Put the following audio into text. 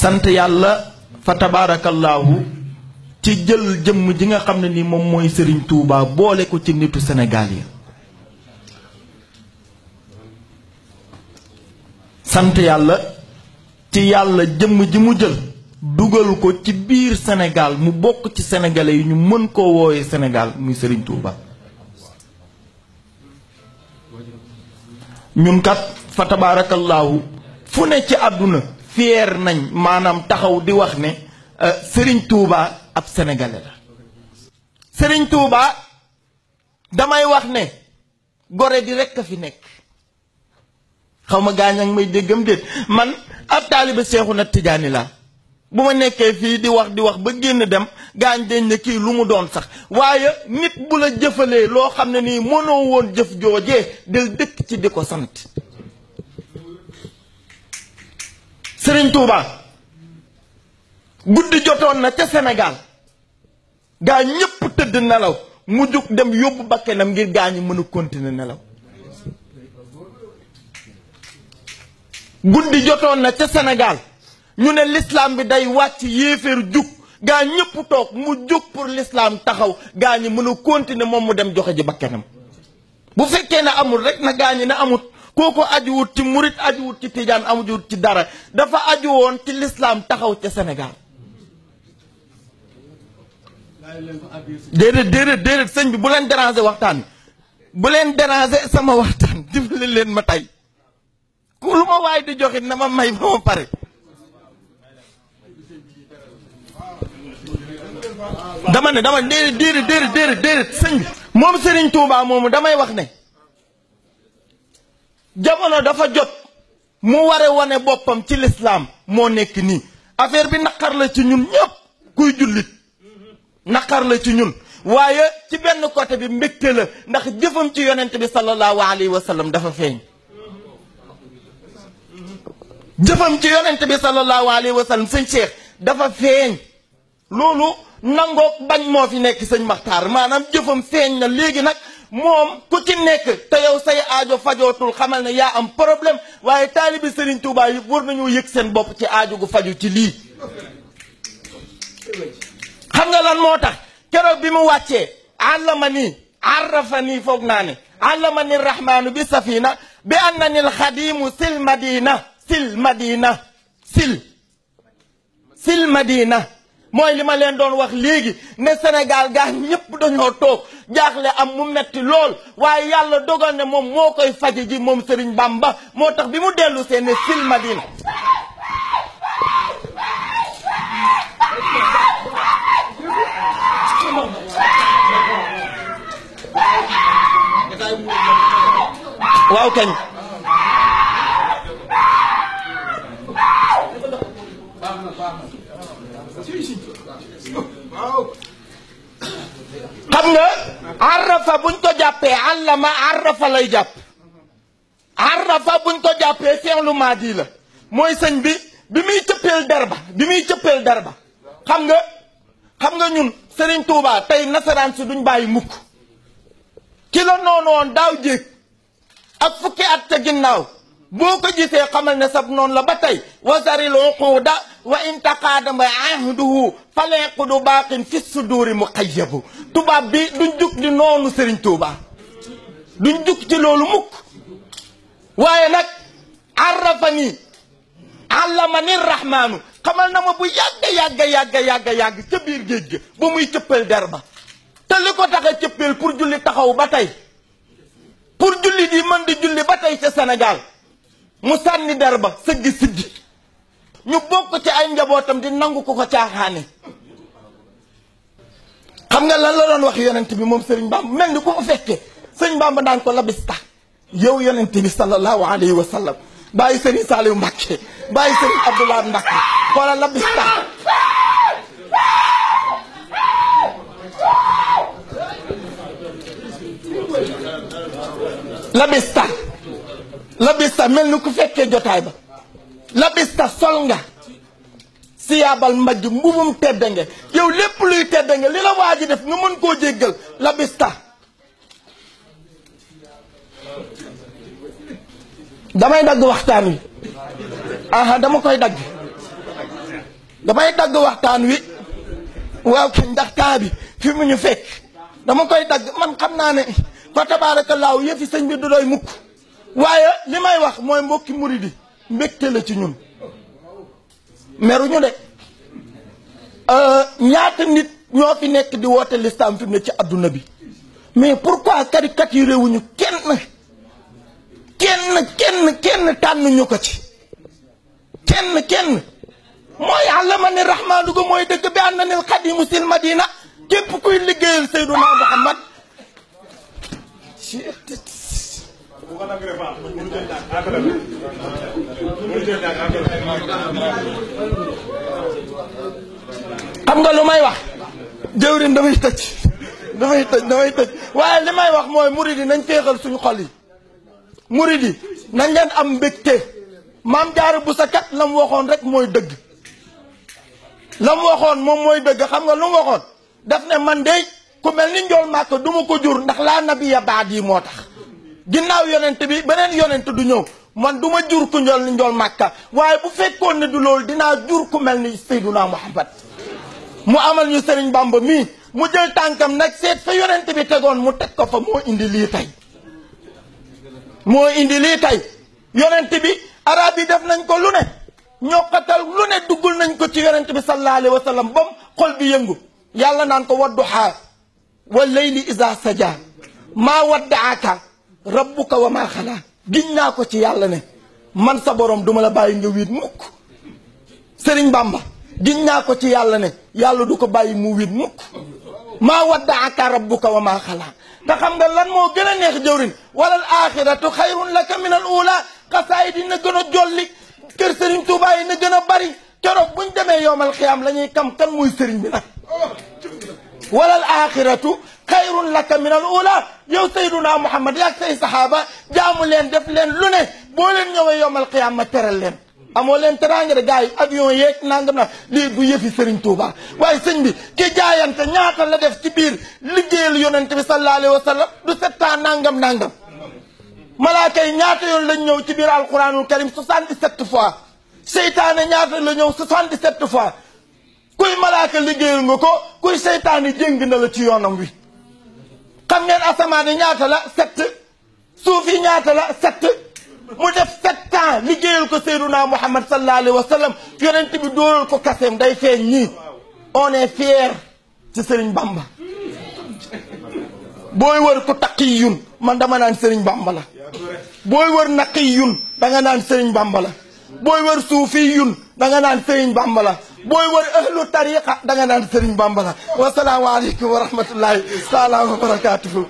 sant yàlla fa tabaarakallaahu ci jël jëmm ji nga xam ne ni moom mooy Serigne Touba boole ko ci nitu Sénégal yi. sant yàlla ci yàlla jëmm ji mu jël dugal ko ci biir Sénégal mu bokk ci sénégalais yi ñu mën koo wooyee Sénégal muy Serigne Touba. ñun kat fa tabaarakallaahu fu ne ci àdduna fier nañ maanaam taxaw di wax ne Serigne Touba ab sénégalais la. Serigne Touba damay wax ne gore di rekk a fi nekk. xaw ma gaañ ak may déggam déet man ab taalibe Seexuna Tijaani laa bu ma nekkee fii di wax ba génn dem gaañ deñ ne kii lu mu doon sax waaye nit bu la jëfalee loo xam ne nii mënoo woon jëf joojee del dëkk ci di ko sant. Serigne Touba guddi jotoon na ca Sénégal gaa ñépp tëdd nelaw mu jug dem yóbbu bakkenam ngir gaañu mën a continuer nelaw. guddi jotoon na ca Sénégal ñu ne l'islam bi day wàcc yéeféer jug gaa ñépp toog mu jug pour l'islam taxaw gaa ñi mën a continuer moom mu dem joxe ji bakkenam. bu fekkee ne amul rek na gaa ñi ne amut kooku ajuwut ci murit ajuwut ci tijaan ajuwut ci dara dafa aju woon ci l'islam taxaw ca Sénégal. déedéet sëñ bi bu leen déranger waxtaan bu leen déranger sama waxtaan dimbali leen ma tey. ku lu ma waay di joxit na ma may ba ma pare. dama déedéet sëñ bi moom Serigne Touba moomu damay wax ne jamono dafa jot mu ware wane boppam ci l'islam moo nekk nii affaire bi naqar la ci ñun ñëpp kuy jullit naqar la ci ñun waaye ci benn côté bi mbégte la ndax jëfam ci yonent bi sallallahu alayhi wa sallam dafa feeñ. jëfam ci yonent bi sallallahu alayhi wa sallam sëñ Cheikh dafa feeñ loolu nangook bañ moo fi nekk sëñ Maxtaar maanaam jëfam feeñ na léegi nag moom ku ci nekk te yow say aajo fajootul xamal ne yaa am problème waaye taalibi Serigne Touba yi war nañoo yëg seen bopp ci aajo gu faju ci lii. xam nga lan moo tax keroog bi mu wàccee allamani arrafani foog naa ne allamani rahmaanu bi safina bi annani alxadimu sil madina mooy li ma leen doon wax léegi ne Sénégal gaa ñépp dañoo toog jaaxle am mu metti lool waaye yàlla dogal ne moom moo koy faje ji moom Serigne Bamba moo tax bi mu dellu see ne sil madina waaw kañ xam nga arrafa buñ ko jàppee allama arrafa lay jàpp arrafa buñ ko jàppee fi'lu maadi la mooy sëñ bi muy cëppeel derba xam nga ñun Serigne Touba tey nasaraan si duñ bàyyi mukk ki la noonu woon daaw jéeg ak fukki at ca ginnaaw boo ko gisee xamal ne sab noonu la ba tey wasaril uquda wa in taqaadama ahduhu falenqudu baaqin fi suduri muqayyabu tubaab bi duñ jug di noonu Serigne Touba duñ jug ci loolu mukk waaye nag arrafani allamani rahmaanu xamal na ma bu yàgg ca biir géej ga ba muy cëppal der ba te li ko tax a cëppal pour julli taxaw ba tey pour julli di mën di julli ba tey ca Sénégal mu sànni der ba sëggi siggi ñu bokk ci ay njabootam di nangu ko caaxaane. xam nga lan la doon wax yonent bi moom Serigne Bamba mel ni ku ko fekkee Serigne Bamba daan ko labista yow yonent bi sallallahu alayhi wa sallam bàyyi Serigne Saliou Mbacké bàyyi Serigne Abdoulaye Mbacké xoola labista labista mel ni ku fekkee jotaay ba labista sol nga siyaabal mbajj mbubum teddange yow lépp luy teddange li la waa ji def nga mën koo jéggal labista damay dagg waxtaan wi aha dama koy dagg damay dagg waxtaan wi waaw kañ ndax temps bi fi mu ñu fekk dama koy dagg man xam naa ne fa tabaarakallaahu yëfi sëñ bi du doy mukk waaye li may wax mooy mbokki muridi mbégte la ci ñun meruñu de ñaata nit ñoo fi nekk di woote l'islam fi mu ne ci adduna bi mais pourquoi caricaturé wuñu kenn tànn ñu ko ci kenn mooy àllama ni rahmaanu go mooy dëgg bi ànd na nil xadimu sil madina képp kuy liggéeyal Seyduna Muhammad xam nga lu may wax jëwrin damay tëj waaye li may wax mooy murid yi nañ féexal suñu xol yi murid yi nañ leen am mbégte maam Jaara bu sa kat la mu waxoon rek mooy dëgg la mu waxoon moom mooy dëgg xam nga lu mu waxoon daf ne man de ku mel ni njool màkk du ma ko jur ndax laa nabiya baad yi moo tax ginnaaw yonent bi beneen yonent du ñëw man du ma jur ku njool ni njool màkka waaye bu fekkoon ne du loolu dinaa jur ku mel ni Seyduna Muhammad mu amal ñu Sëriñ Bamba mii mu jël tànkam nag seet fa yonent bi tegoon mu teg ko fa moo indi lii tey yonent bi arab yi def nañ ko lu ne ñokkatal lu ne duggul nañ ko ci yonent bi sallallahu alayhi wa sallam bam xol bi yëngu yàlla naan ko wadduhaa wal layli iza saja maa waddaaka rabbuka wa maa xalaa giñ naa ko ci yàlla ne man sa borom duma la bàyyi nga wiit mukk Sëriñ Bamba giñ naa ko ci yàlla ne yàlla du ko bàyyi mu wiit mukk maa waddaaka rabbuka wa maa xalaa te xam nga lan moo gën a neex jëwrin walal axiratu xayrun laka min al ula xasaay di na gën a jolli kër Sëriñ Tuubaa yi na gën a bari keroog buñ demee yowmal xiyaam la ñuy kam kan muy sëriñ bi nag walal axiratu xayrun laka min al ula yow Seyduna Muhammad yaag say saxaaba jaamu leen def leen lu ne boo leen ñëwee yowmal xiyaam ma teral leen amoo leen teraanga de gars yi avion yeeg nangam na lii du yëfi Sëriñ Tuubaa waaye sëñ bi ki jaayante ñaata la def ci biir liggéeyal yonent bi sallallahu alayhi wa sallam du 7 ans nangam malaaka yi ñaata yoon lañ ñëw ci biir alquranul karim 77 fois seytaane ñaata la ñëw 77 fois kuy malaaka liggéeyal nga ko kuy seytaane jéng na la ci yoonam wi xam ngeen asamaan yi ñaata la 7 suuf yi ñaata la 7 mu def 7 ans liggéeyal ko Seyduna Muhammad sallallahu alayhi wa sallam yonent bi dóoral ko kaseem day feeñ ñii on est fier ci Sëriñ Bamba booy wër ko taqiyun man dama naan Sëriñ Bamba la booy wër naqiyun danga naan Sëriñ Bamba la booy wër suufiyun danga naan Sëriñ Bamba la booy wër ahlu tariqa danga naan Sëriñ Bamba la wasalaamu aleykum wa rahmatullahi taala wa barakatuhu